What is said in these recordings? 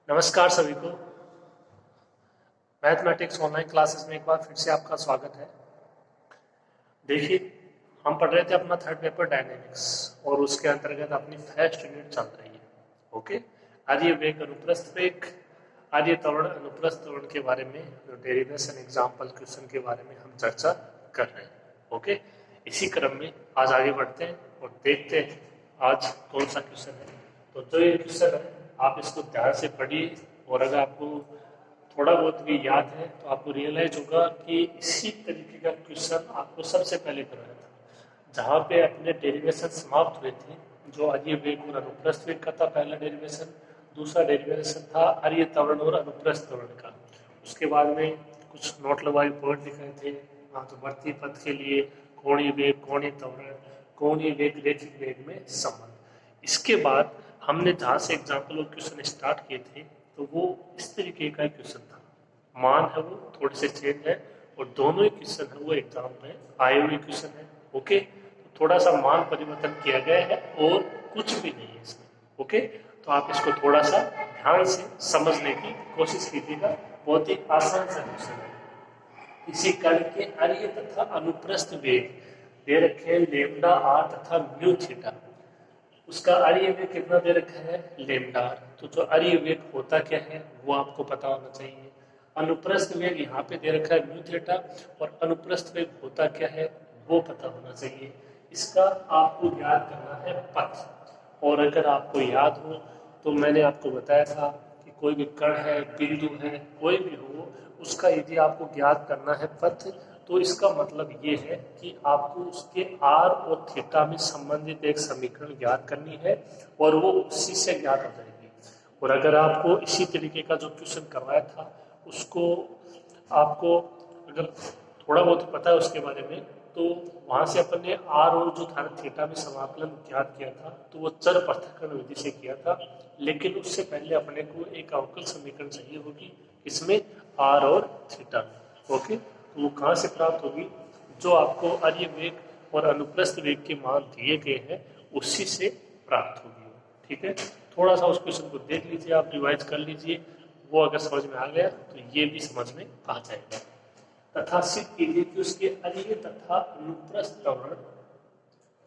नमस्कार सभी को। मैथमेटिक्स ऑनलाइन क्लासेस में एक बार फिर से आपका स्वागत है। देखिए, हम पढ़ रहे थे अपना थर्ड पेपर डायनेमिक्स और उसके अंतर्गत अपनी फर्स्ट यूनिट चल रही है। ओके, आर्य वेग अनुप्रस्थ वेग, आर्य त्वरण अनुप्रस्थ त्वरण के बारे में जो डेरिवेशन एग्जाम्पल क्वेश्चन के बारे में हम चर्चा कर रहे हैं। ओके, इसी क्रम में आज आगे बढ़ते हैं और देखते हैं आज कौन सा क्वेश्चन है। तो जो ये क्वेश्चन है आप इसको ध्यान से पढ़िए और अगर आपको थोड़ा बहुत भी याद है तो आपको रियलाइज होगा कि इसी तरीके का क्वेश्चन आपको सबसे पहले करवाया था, जहाँ पे अपने डेरिवेशन समाप्त हुए थे। जो आर्य वेग और अनुप्रस्थ वेग का था पहला डेरिवेशन, दूसरा डेरिवेशन था आर्य त्वरण और अनुप्रस्थ त्वरण का। उसके बाद में कुछ नोट लगाए पॉइंट लिखे थे मध्यवर्ती पथ के लिए कोणीय वेग, कोणीय त्वरण, कोणीय वेग, रैखिक वेग में संबंध। इसके बाद हमने जहाँ से एग्जाम्पल और क्वेश्चन स्टार्ट किए थे तो वो इस तरीके का क्वेश्चन था। मान है वो थोड़े से चेंज है और दोनों ही क्वेश्चन है वो एग्जाम में आए हुए क्वेश्चन है। ओके, तो थोड़ा सा मान परिवर्तन किया गया है और कुछ भी नहीं है इसमें। ओके, तो आप इसको थोड़ा सा ध्यान से समझने की कोशिश कीजिएगा। बहुत ही आसान सा क्वेश्चन है। इसी कण के आर्य तथा अनुप्रस्थ वेग दे रखे हैं लेमडा आर तथा म्यू थीटा। उसका आर्य वेग कितना दे रखा है? Lambda R. तो जो आर्य वेग होता क्या है वो आपको पता होना चाहिए। अनुप्रस्थ वेग यहाँ पे दे रखा है म्यू थीटा और अनुप्रस्थ वेग होता क्या है वो पता होना चाहिए। इसका आपको याद करना है पथ। और अगर आपको याद हो तो मैंने आपको बताया था कि कोई भी कण है, बिंदु है, कोई भी हो, उसका यदि आपको ज्ञात करना है पथ तो इसका मतलब ये है कि आपको उसके आर और थीटा में संबंधित एक समीकरण ज्ञात करनी है और वो उसी से ज्ञात हो जाएगी। और अगर आपको इसी तरीके का जो क्वेश्चन करवाया था उसको आपको अगर थोड़ा बहुत पता है उसके बारे में तो वहां से अपन ने आर और जो था थीटा में समाकलन ज्ञात किया था तो वो चर पृथक्करण विधि से किया था। लेकिन उससे पहले अपने को एक अवकल समीकरण चाहिए होगी, इसमें आर और थीटा में। ओके, तो वो कहाँ से प्राप्त होगी? जो आपको आर्य वेग और अनुप्रस्थ वेग के मान दिए गए हैं उसी से प्राप्त होगी। ठीक है, थोड़ा सा उस क्वेश्चन को देख लीजिए, आप रिवाइज कर लीजिए। वो अगर समझ में आ गया तो ये भी समझ में आ जाएगा। तथा सिद्ध कीजिए कि उसके आर्य तथा अनुप्रस्थ त्वरण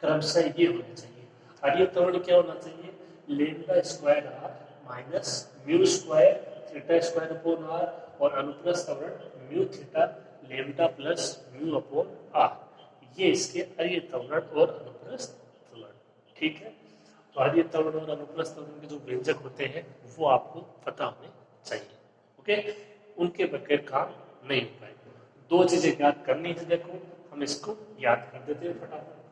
क्रमशः ये होना चाहिए। आर्य त्वरण क्या होना चाहिए? Lambda square R minus mu square theta square upon R और अनुप्रस्थ त्वरण mu theta lambda plus mu upon R. ये इसके आर्य त्वरण और अनुप्रस्थ त्वरण। ठीक है, तो आर्य त्वरण और अनुप्रस्थ त्वरण के जो व्यंजक होते हैं वो आपको पता होने चाहिए। ओके, उनके बगैर काम नहीं हो पाएगा। दो चीजें याद करनी है, देखो हम इसको याद कर देते हैं फटाफट।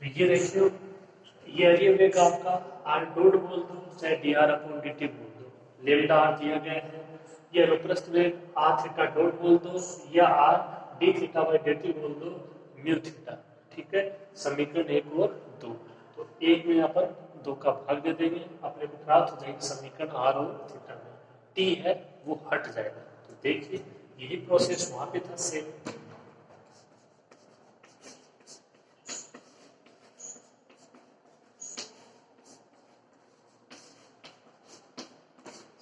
तो ये देखियो, ये आर्य वेग आपका आर डॉट बोल दो चाहे D R upon D T बोल दो, लेमडा आर दिया गया है। ये अनुप्रस्थ वेग आर थीटा डॉट बोल दो या R D theta by D T बोल दो म्यू थीटा। ठीक है, समीकरण एक और दो। तो एक में अपन दो का भाग दे देंगे, अपने को प्राप्त हो जाएगी समीकरण आर और थीटा में टी है वो हट जाएगा। तो देखिए यही प्रोसेस वहां पे था सेम।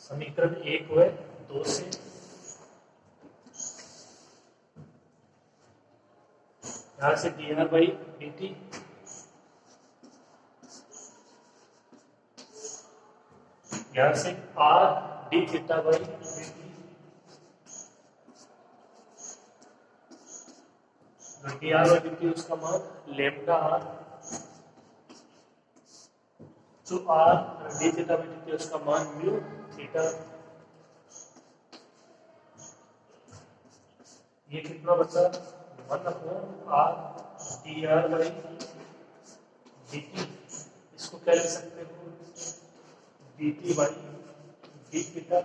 समीकरण एक हुए दो से यहां से D R by D T यहां से R D theta by D T R by D T उसका मान लेमडा आर, जो R D theta by D T उसका मान म्यू थीटा ये कितना बचा 1/r/dr/dt। इसको क्या लिख सकते हो dt/d theta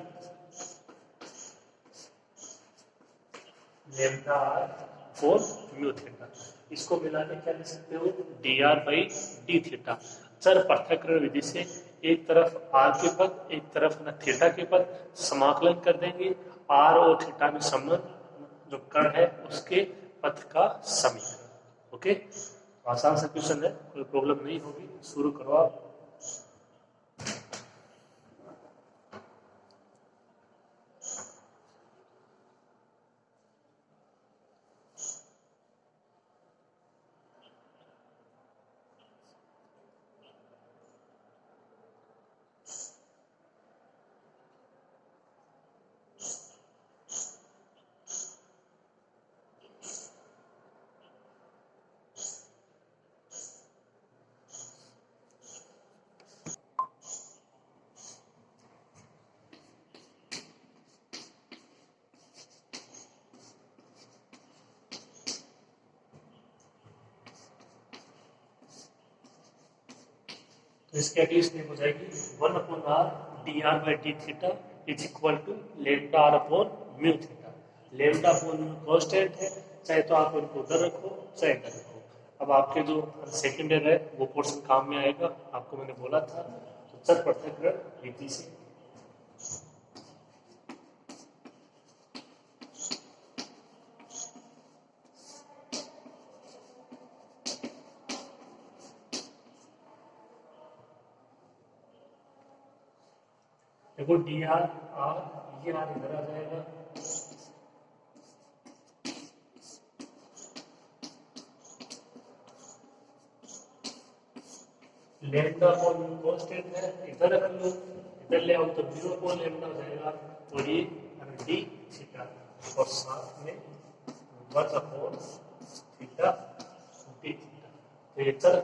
lambda r four mu theta. इसको मिला के क्या लिख सकते हो dr/d थीटा। चर पृथक्करण विधि से एक तरफ r के पद एक तरफ न थीटा के पद समाकलन कर देंगे। r और थीटा में संबंध जो कण है उसके पथ का समीकरण। ओके, आसान सा क्वेश्चन है, कोई प्रॉब्लम नहीं होगी। शुरू करो आप। तो इसके अगेंस्ट में हो जाएगी 1/r/d theta is equal to lambda r/म्यू theta. Lambda upon mu constant है, चाहे तो आप उनको उधर रखो चाहे इधर रखो। अब आपके जो सेकंड ईयर है वो पोर्शन काम में आएगा, आपको मैंने बोला था। तो चर पृथक्करण विधि से देखो डी आर आर ये आर इधर आ जाएगा, लैम्डा अपॉन म्यू कांस्टेंट है, इधर रख लो, इधर ले आओ तो म्यू अपॉन लैम्डा हो जाएगा। और ये डी थीटा और साथ में 1/थीटा डी थीटा। तो ये चर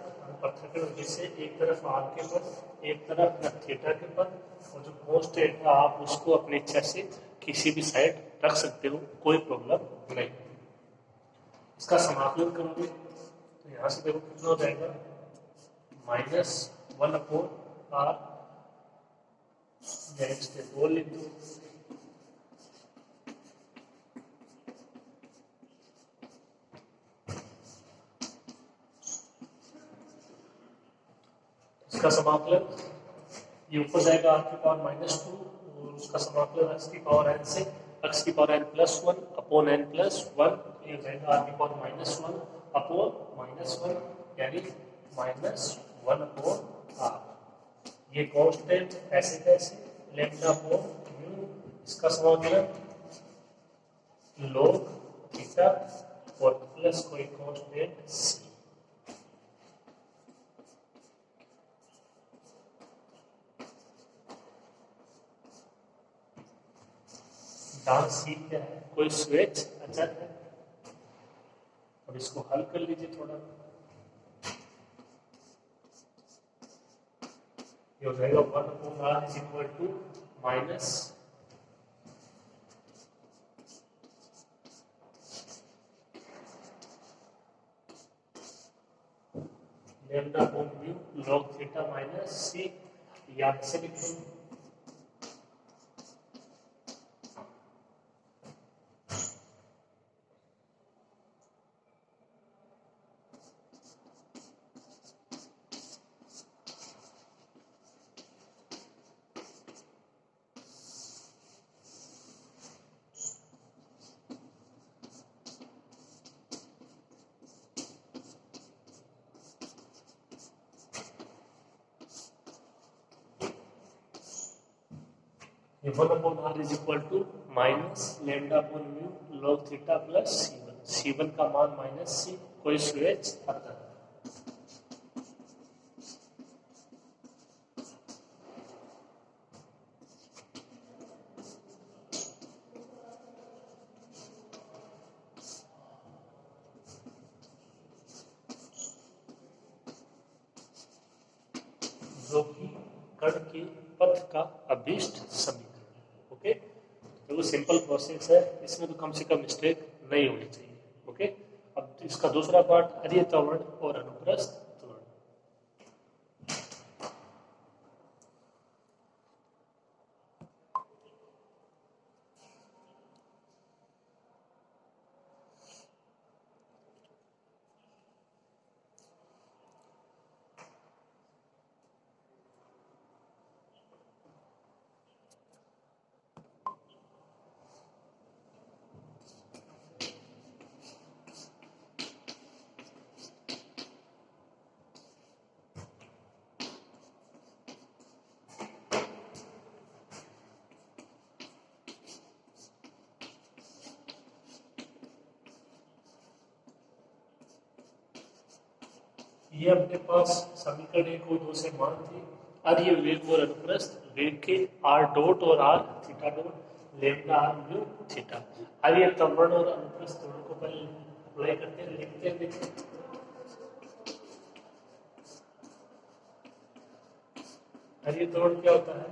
पृथक्करण विधि से एक तरफ आर के पद एक तरफ थीटा के पद, और जो कांस्टेंट है आप उसको अपनी इच्छा से किसी भी साइड रख सकते हो, कोई प्रॉब्लम नहीं। इसका समाकलन करोगे तो यहाँ से देखो कितना हो जाएगा -1/r। नेक्स्ट वो लिख दो, इसका समाकलन ये ऊपर जाएगा r की पावर -2 और उसका समाकलन x की पावर n से x की पावर n+1 अपॉन n+1, ये जाएगा r की पावर -1 अपॉन -1 यानी -1/r। ये कांस्टेंट ऐसे कैसे लैम्डा अपॉन म्यू, इसका समाकलन log थीटा और प्लस कोई कांस्टेंट c। डाल सी क्या है, कोई स्वेच अचर है। अब इसको हल कर लीजिए थोड़ा, ये हो जाएगा 1/r is equal to minus lambda upon mu log theta minus c. याद से लिखो, ये 1/r is equal to minus lambda upon mu log theta plus c1। c1 का मान -c, कोई स्वेच अतः। जो कि कण के पथ का अभीष्ट समीकरण। ओके, तो वो सिंपल प्रोसेस है, इसमें तो कम से कम मिस्टेक नहीं होनी चाहिए। ओके, अब इसका दूसरा पार्ट, अर्य तवर्ण और अनुप्रस्थ त्वरण। ये अपने पास समीकरण 1 और 2 से मान थे। अर्य वेग और अनुप्रस्थ वेग के आर डॉट और R theta dot lambda R mu theta. अर्य त्वरण और अनुप्रस्थ त्वरण को पहले अप्लाई करते हैं, लिखते हैं। देखिए अर्य त्वरण क्या होता है,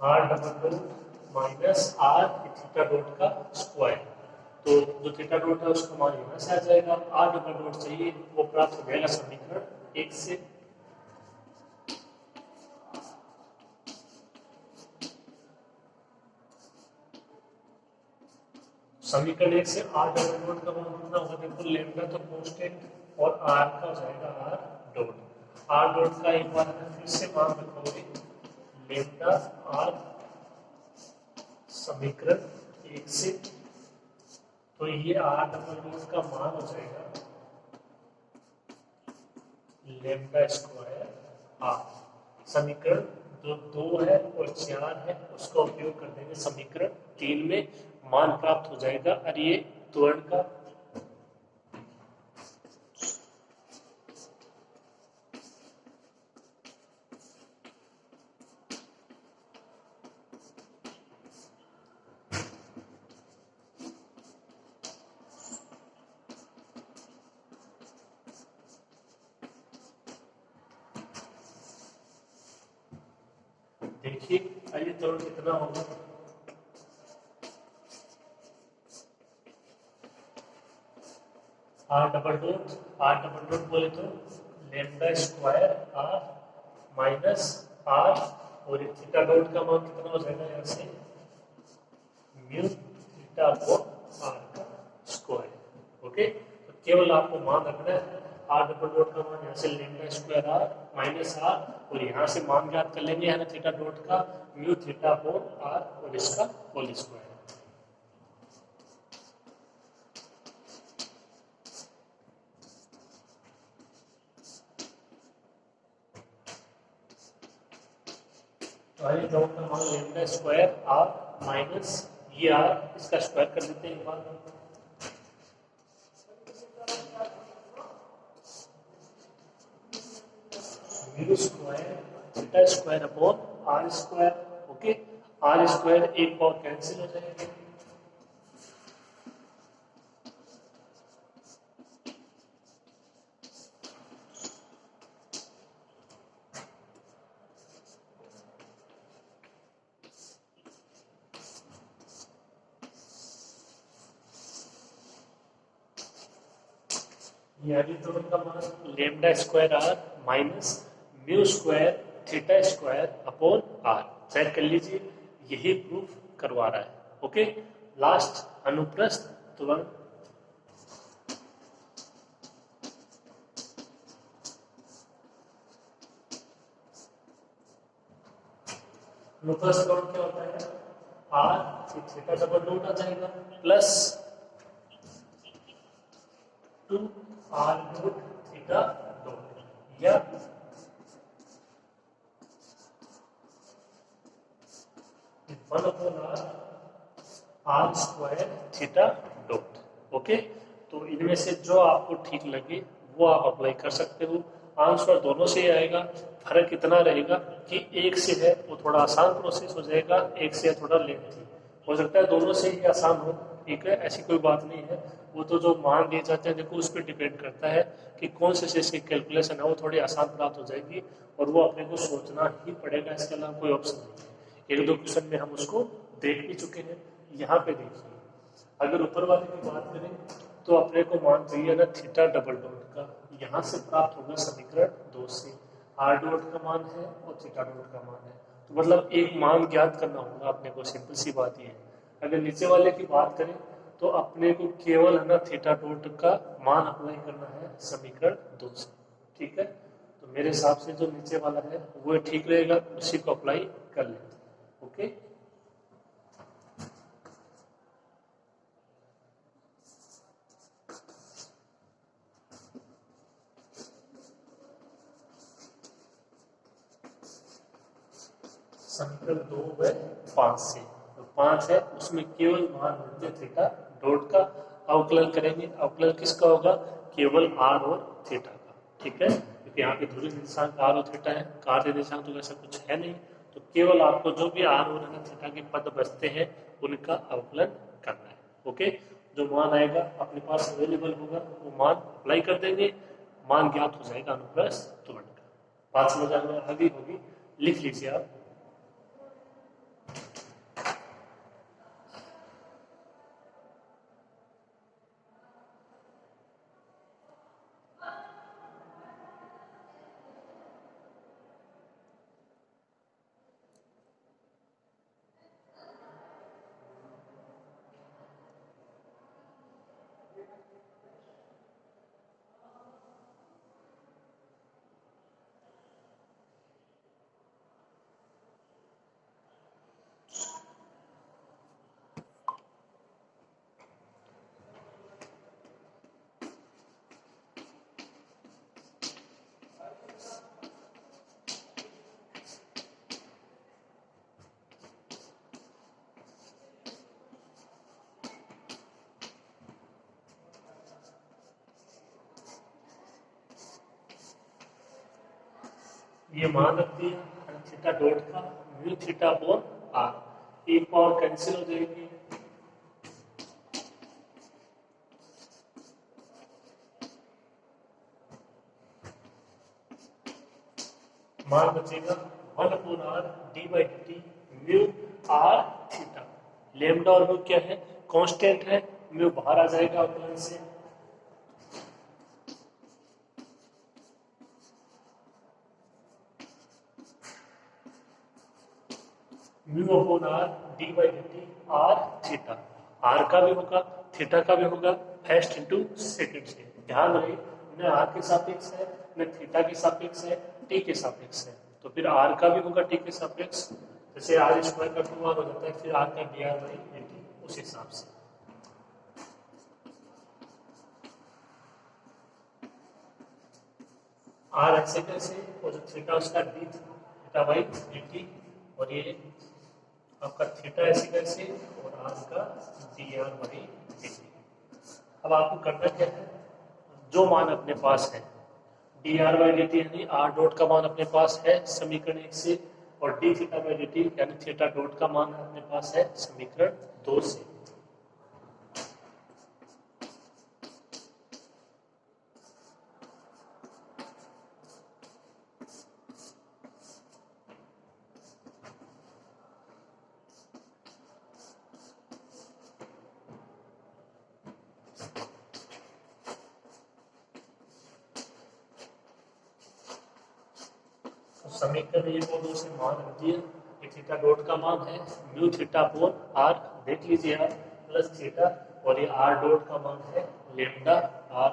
R double dot minus R theta dot का स्क्वायर। तो जो थीटा डॉट है उसका मान यहाँ से आ जाएगा, आर डबल डॉट चाहिए वो प्राप्त हो जाएगा समीकरण 1 से। समीकरण 1 से आर डबल डॉट का मान कितना होगा, देखो लेम्डा तो कांस्टेंट और आर का हो जाएगा आर डॉट। आर डॉट का एक बार फिर से मान रखोगे, लेम्डा आर समीकरण 1 से, तो ये आर डबल डॉट का मान हो जाएगा लेम्डा स्क्वायर आर। समीकरण जो 2 है और 4 है उसका उपयोग कर देंगे समीकरण 3 में, मान प्राप्त हो जाएगा अर्य त्वरण का। देखिए अर्य त्वरण कितना होगा, आर डबल डॉट बोले तो lambda square R minus R और थीटा डॉट का मान कितना हो जाएगा यहाँ से म्यू थीटा अपॉन आर का स्क्वायर। ओके, तो केवल आपको मान रखना है आर डबल डॉट का मान यहाँ से lambda square R minus R और यहाँ से मान ज्ञात कर लेंगे है ना थीटा डॉट का म्यू थीटा अपॉन आर और इसका होल स्क्वायर। तो आइए डॉट का मान लेम्डा स्क्वायर आर माइनस ये आर, इसका स्क्वायर कर देते हैं एक बार, mu square theta square upon R square. Okay, R square एक पावर कैंसिल हो जाएगा, ये अर्य त्वरण का मान lambda square R minus mu square theta square upon R. Check कर लीजिए, यही प्रूफ करवा रहा है। ओके, लास्ट अनुप्रस्थ त्वरण। अनुप्रस्थ त्वरण क्या होता है, आर थीटा डबल डॉट आ जाएगा plus 2 R dot theta dot या R square theta dot. Okay, तो इनमें से जो आपको ठीक लगे वो आप अप्लाई कर सकते हो। आंसर दोनों से ही आएगा, फर्क इतना रहेगा कि एक से है वो थोड़ा आसान प्रोसेस हो जाएगा, एक से है थोड़ा लेंथी हो सकता है, दोनों से ही आसान हो। ठीक है, ऐसी कोई बात नहीं है, वो तो जो मान दिए जाते हैं देखो उस पर डिपेंड करता है कि कौन से इसकी कैलकुलेशन है वो थोड़ी आसान प्राप्त हो जाएगी और वो अपने को सोचना ही पड़ेगा, इसके अलावा कोई ऑप्शन नहीं है। एक दो क्वेश्चन में हम उसको देख भी चुके हैं। यहाँ पे देखिए, अगर ऊपर वाले की बात करें तो अपने को मान चाहिए ना थीटा डबल डॉट का, यहाँ से प्राप्त होगा समीकरण 2 से। आर डॉट का मान है और थीटा डॉट का मान है, तो मतलब एक मान ज्ञात करना होगा अपने को, सिंपल सी बात ये है। अगर नीचे वाले की बात करें तो अपने को केवल है ना थीटा डॉट का मान अप्लाई करना है समीकरण 2 से, ठीक है। तो मेरे हिसाब से जो नीचे वाला है वो ठीक रहेगा, उसी को अप्लाई कर लेते हैं। ओके, समीकरण 2 व 5 से, तो 5 है उसमें केवल मान मिलते थीटा डॉट का, अवकलन करेंगे। अवकलन किसका होगा? केवल आर और थीटा का, ठीक है। क्योंकि यहाँ पे ध्रुवीय निर्देशांक आर और थीटा है, कार्य निर्देशांक तो ऐसा कुछ है नहीं, तो केवल आपको जो भी आर और थीटा के पद बचते हैं उनका अवकलन करना है। ओके, जो मान आएगा अपने पास अवेलेबल होगा वो मान अप्लाई कर देंगे, मान ज्ञात हो जाएगा अनुप्रस्थ त्वरण का। बात समझ आ गई होगी, लिख लीजिए आप। ये मान रख दिया थीटा डॉट का म्यू थीटा अपॉन आर, एक पावर कैंसिल हो जाएगी, मान बचेगा 1 upon R D by D mu R theta. Lambda और म्यू क्या है? कांस्टेंट है, म्यू बाहर आ जाएगा अवकलन से, mu upon R D by D R theta. R का भी होगा, थीटा का भी होगा, फर्स्ट इंटू सेकेंड से। ध्यान रहे न आर के सापेक्ष है न थीटा के सापेक्ष है, टी के सापेक्ष है, तो फिर आर का भी होगा टी के सापेक्ष। जैसे आर स्क्वायर का 2r हो जाता है, फिर आर का D R by D T उस हिसाब से। आर ऐसे कैसे, और जो थीटा उसका D theta by D T, और ये आपका थीटा ऐसे कैसे, और आर का D R by D T. अब आपको करना क्या है, जो मान अपने पास है D R by D T यानी आर डॉट का मान अपने पास है समीकरण 1 से, और D theta by D T यानी थीटा डॉट का मान अपने पास है समीकरण 2 से। समीकरण 1 और 2 से मान रख दिया कि थीटा डॉट का मान है म्यू थीटा अपॉन आर, देख लीजिए आप, प्लस थीटा, और ये आर डॉट का मान है लेमडा आर।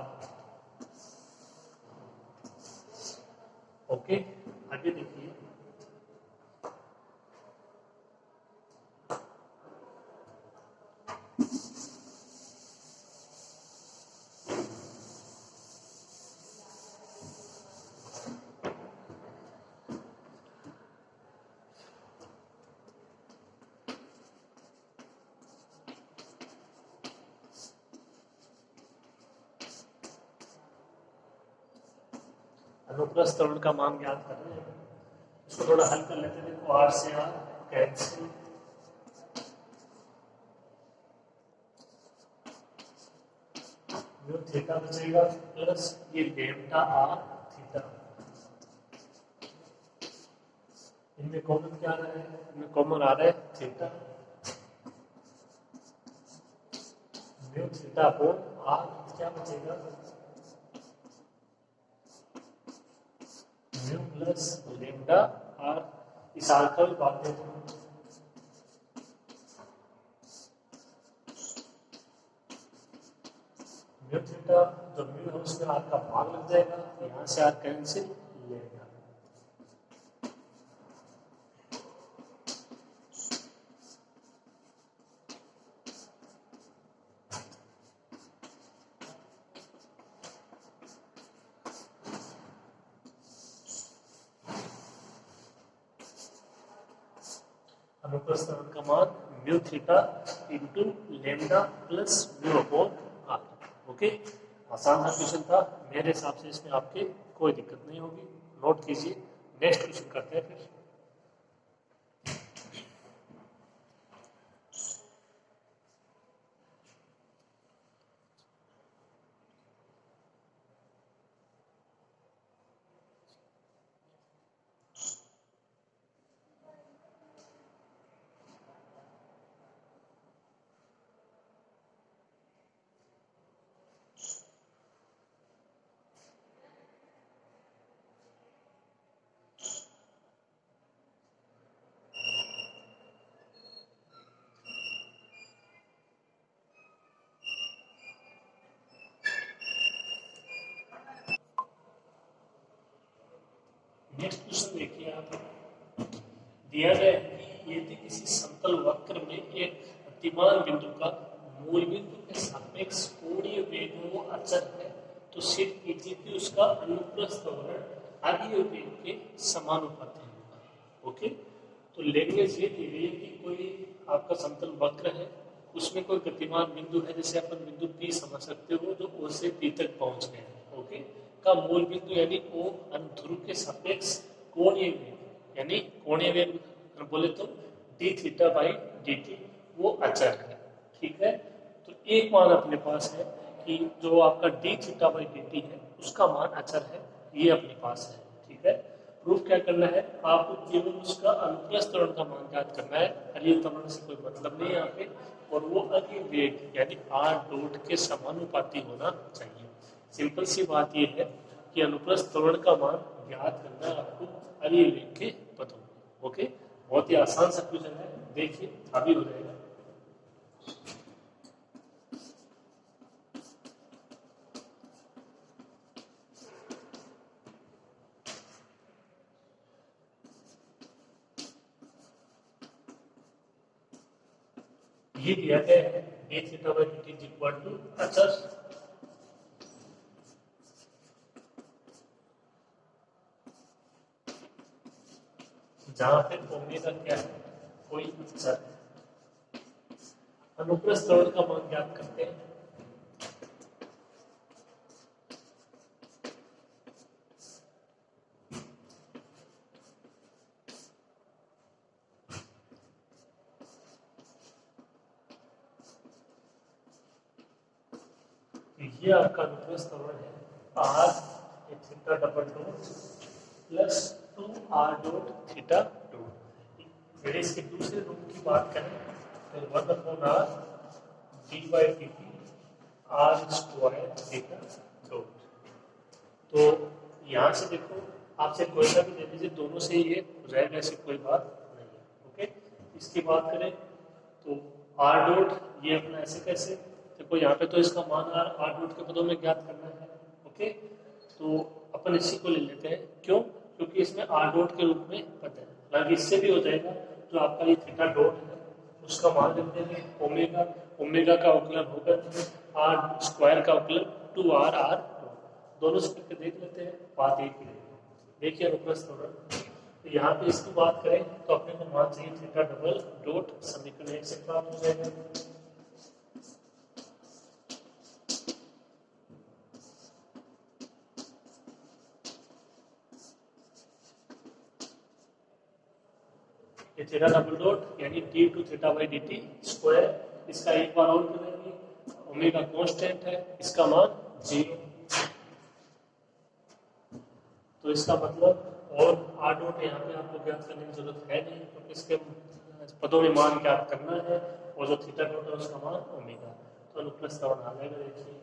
ओके, आगे देखिए, अनुप्रस्थ त्वरण का मान ज्ञात कर रहे हैं, इसको थोड़ा हल कर लेते हैं। देखो आर से आर कैंसिल, म्यू थीटा बचेगा प्लस ये लेमडा आर थीटा, इनमें कॉमन क्या आ रहा है? इनमें कॉमन आ रहा है theta, mu theta upon R, क्या बचेगा म्यू प्लस लेमडा आर। इस आर का भी भाग दे दो, म्यू थीटा जो म्यू है उसमें आर का भाग लग जाएगा, यहां से आर कैंसिल, लेमडा। अनुप्रस्थ त्वरण का मान mu theta into lambda plus mu upon R. Okay, आसान सा क्वेश्चन था, मेरे हिसाब से इसमें आपके कोई दिक्कत नहीं होगी, नोट कीजिए। नेक्स्ट क्वेश्चन करते हैं फिर। नेक्स्ट क्वेश्चन देखिए आप, दिया गया है कि यदि किसी समतल वक्र में एक गतिमान बिंदु का मूल बिंदु के सापेक्ष कोणीय वेग वो अचर है, तो सिद्ध कीजिए कि उसका अनुप्रस्थ त्वरण अरीय वेग के समानुपाती होगा। ओके, तो लैंग्वेज ये दी गई है कि कोई आपका समतल वक्र है, उसमें कोई गतिमान बिंदु है, जैसे अपन बिंदु P समझ सकते हो जो O से P तक पहुंच गए हैं। ओके, का मूल बिंदु यानी O अनुध्रुव के सापेक्ष कोणीय वेग, यानी कोणीय वेग बोले तो D theta by D T वो अचर है। ठीक है, तो एक मान अपने पास है कि जो आपका D theta by D T है उसका मान अचर है, ये अपने पास है। ठीक है, प्रूफ क्या करना है आपको, केवल उसका अनुप्रस्थ त्वरण का मान ज्ञात करना है, अरीय त्वरण से कोई मतलब नहीं है यहाँ पे, और वो अरीय वेग यानी आर डॉट के समानुपाती होना चाहिए। सिंपल सी बात ये है कि अनुप्रस्थ त्वरण का मान ज्ञात करना है आपको अरीय वेग के पदों में। ओके, बहुत ही आसान सा क्वेश्चन है, देखिए अभी हो जाएगा। ये दिया गया है d theta by dt is equal to अचर जहां पे ओमेगा क्या है, कोई अचर है। अनुप्रस्थ त्वरण का मान ज्ञात करते हैं। ये आपका अनुप्रस्थ त्वरण है R theta double dot plus 2r dot theta dot. फिर इसके दूसरे रूप की बात करें तो 1/r D by D T R square theta dot. तो यहाँ से देखो, आपसे कोई सा भी दे दीजिए, दोनों से ये हो जाएगा, ऐसी कोई बात नहीं है। ओके, इसकी बात करें तो आर डॉट ये अपना ऐसे कैसे, देखो यहाँ पे तो इसका मान आर डॉट के पदों में ज्ञात करना है। ओके, तो अपन इसी को ले लेते हैं, क्यों, क्योंकि इसमें आर डॉट के रूप में पद है, हालांकि इससे भी हो जाएगा। जो आपका ये थीटा डॉट है उसका मान लिख देंगे ओमेगा, ओमेगा का अवकलन होगा आर स्क्वायर का अवकलन 2r r, दोनों से करके देख लेते हैं, बात एक ही है। देखिए अनुप्रस्थ त्वरण, तो यहाँ पे इसकी बात करें तो अपने को मान चाहिए थीटा डबल डॉट, समीकरण 1 से प्राप्त हो जाएगा। ये थीटा डबल डॉट यानी D two theta by D T square, इसका एक बार और करेंगे, ओमेगा कांस्टेंट है, इसका मान 0, तो इसका मतलब और आर डॉट यहाँ पे आपको ज्ञात करने की जरूरत है नहीं, क्योंकि इसके पदों में मान ज्ञात करना है, और जो थीटा डॉट है उसका मान ओमेगा। तो अनुप्लस त्वरण आ जाएगा। देखिए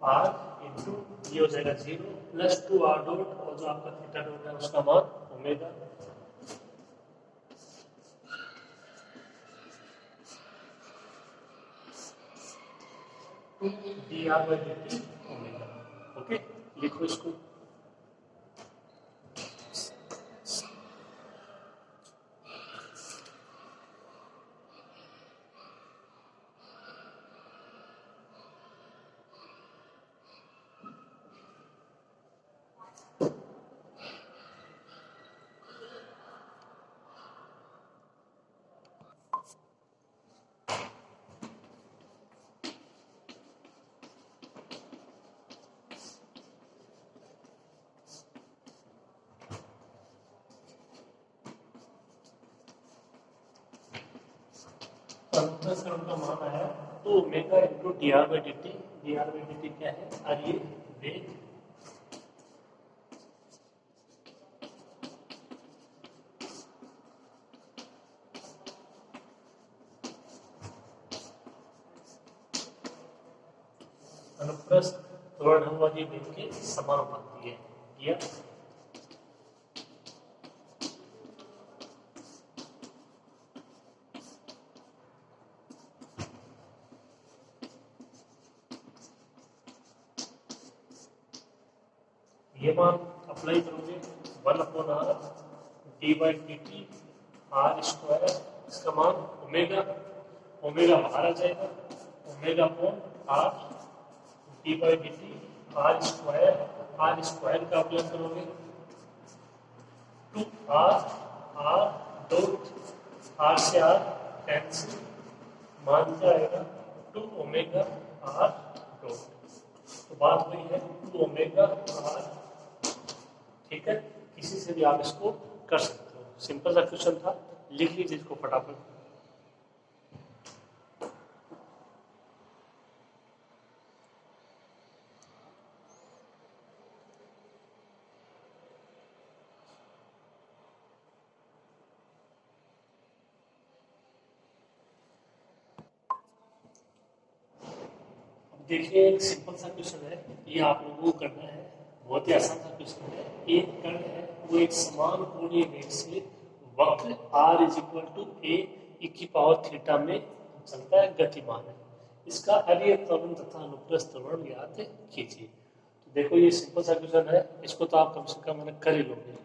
आर इंटू ये हो जाएगा 0 प्लस 2 आर डॉट, और जो आपका थीटा डॉट है उसका मान omega. D R by D T omega. Okay, लिखो इसको। अंतःकरण का मान आया तो omega into D R by D T. D R by D T क्या है? और ये वेग अनुप्रस्थ त्वरण हम वाली वेग के समानुपाती है। या ये मान अप्लाई करोगे 1/r D by D T R square, इसका मान ओमेगा, ओमेगा बाहर आ जाएगा, omega upon R D by D T R square का अप्लाई करोगे टू आर डॉट आर से आर कैंसिल, मान क्या आएगा 2 ओमेगा आर डॉट। तो बात हुई है 2 ओमेगा आर। ठीक है, किसी से भी आप इसको कर सकते हो, सिंपल सा क्वेश्चन था, लिख लीजिए इसको फटाफट। देखिए एक सिंपल सा क्वेश्चन है, ये आप लोगों को करना है, बहुत ही आसान सा क्वेश्चन है। एक कण है वो एक समान कोणीय वेग से वक्र r इज इक्वल टू ए की पावर थीटा में चलता है, गतिमान है। इसका अरीय त्वरण तथा अनुप्रस्थ त्वरण ज्ञात कीजिए। तो देखो ये सिंपल सा क्वेश्चन है, इसको तो आप कम से कम कर ही लोगे,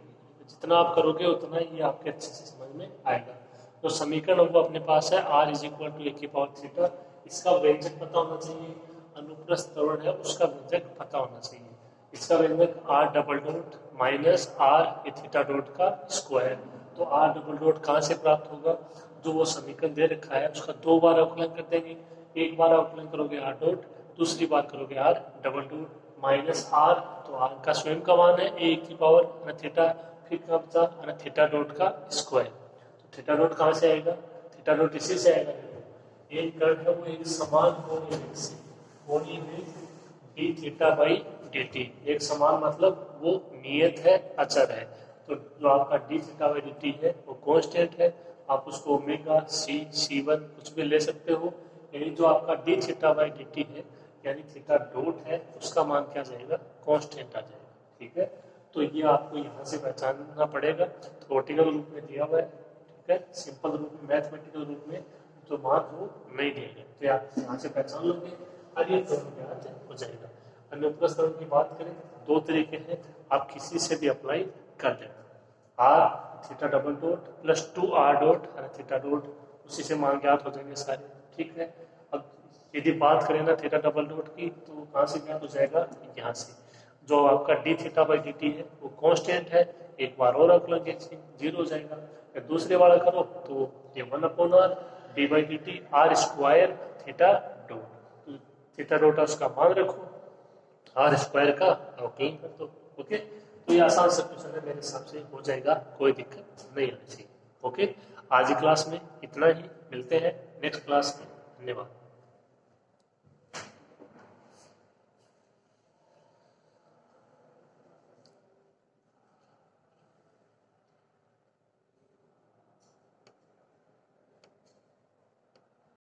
जितना आप करोगे उतना ही आपके अच्छे से समझ में आएगा। तो समीकरण वो अपने पास है r इज इक्वल टू ए की पावर थीटा, इसका व्यंजक पता होना चाहिए, अनुप्रस्थ त्वरण है उसका व्यंजक पता होना चाहिए। इसका व्यंजक R double dot minus R theta dot का स्क्वायर। तो आर डबल डॉट कहाँ से प्राप्त होगा? जो वो समीकरण दे रखा है उसका 2 बार अवकलन कर देंगे। एक बार अवकलन करोगे आर डॉट, दूसरी बार करोगे R double dot minus R, तो आर का स्वयं का मान है ए की पावर थीटा, फिर क्या बचा थीटा डॉट का स्क्वायर। तो थीटा डॉट कहाँ से आएगा? थीटा डॉट इसी से आएगा। एक कण है वो एक समान कोणीय वेग से, कोणीय वेग D theta by D T, एक समान मतलब वो नियत है, अचर है। तो जो आपका D theta by D T है वो कांस्टेंट है, आप उसको ओमेगा सी1 कुछ भी ले सकते हो। यानी जो आपका D theta by D T है यानी थीटा डॉट है, उसका मान क्या जाएगा? कांस्टेंट आ जाएगा। ठीक है, तो ये आपको यहाँ से पहचानना पड़ेगा, थ्योरेटिकल रूप में दिया हुआ है। ठीक है, सिंपल रूप में मैथमेटिकल रूप में जो मान वो नहीं दिया गया, तो आप यहाँ से पहचान लोगे और ये ज्ञात हो जाएगा। अनुप्रस्थ त्वरण की बात करें, 2 तरीके हैं, आप किसी से भी अप्लाई कर देना। R theta double dot plus 2 R dot theta dot, उसी से मान ज्ञात हो जाएंगे सारे। ठीक है, अब यदि बात करें ना थीटा डबल डॉट की, तो कहाँ से ज्ञात हो जाएगा? यहाँ से। जो आपका D theta by D T है वो कांस्टेंट है, एक बार और अवकलन कीजिए 0 हो जाएगा। फिर दूसरे वाला करो तो ये 1/r D by D T R square theta dot, theta dot उसका मान रखो, आर स्क्वायर का अवकलन कर दो। ओके, तो ये आसान सा क्वेश्चन है, मेरे हिसाब से हो जाएगा, कोई दिक्कत नहीं आनी चाहिए। ओके, आज की क्लास में इतना ही, मिलते हैं नेक्स्ट क्लास में। धन्यवाद।